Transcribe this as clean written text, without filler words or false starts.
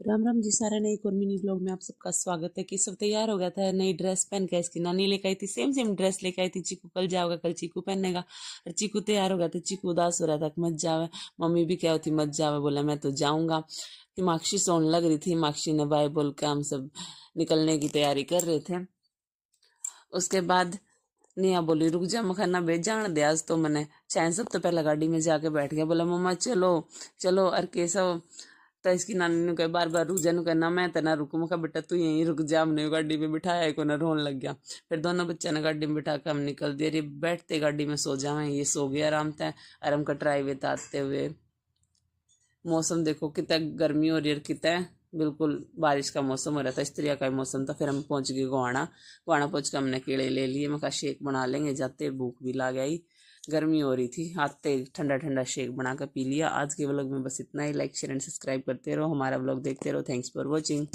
राम राम जी सारा नए एक और मिनी ब्लॉग में आप सबका स्वागत है। कि सब तैयार हो गया था नई ड्रेस पहन के। इसकी नानी लेके आई थी, सेम सेम ड्रेस लेके आई थी। चीकू कल जाओगा, कल चीकू पहनेगा। और चीकू तैयार हो गया था। चीकू उदास हो रहा था कि मत जावे। मम्मी भी क्या होती मत जावे, बोला मैं तो जाऊंगा। हिमाक्षी सोने लग रही थी। हिमाक्षी ने बाय बोल के हम सब निकलने की तैयारी कर रहे थे। उसके बाद निया बोली रुक जा, मखाना बे जान दे आज तो मैंने चैन। सब तो पहला गाड़ी में जाके बैठ गया, बोला मम्मा चलो चलो। और केसव तो इसकी नानी ने कहा बार बार रुक जा, नु कहना मैं तो ना रुकू। मैं कहा बेटा तू यहीं रुक जा। हमने गाड़ी में बिठाया को ना रोन लग गया। फिर दोनों बच्चों ने गाड़ी में बिठा के हम निकल दिए। अरे बैठते गाड़ी में सो जावे, ये सो गया आराम से। और हम कटराई हुए आते हुए। मौसम देखो कितना गर्मी हो रही है, कितना बिल्कुल बारिश का मौसम हो रहा था, स्त्रिया का मौसम था। फिर हम पहुंच गए गोहाना। गोहाना पहुंच के हमने केले ले लिए। मैं कहा शेक बना लेंगे, जाते भूख भी लग गई, गर्मी हो रही थी। आते ठंडा ठंडा शेक बना कर पी लिया। आज के व्लॉग में बस इतना ही। लाइक शेयर एंड सब्सक्राइब करते रहो, हमारा व्लॉग देखते रहो। Thanks for watching.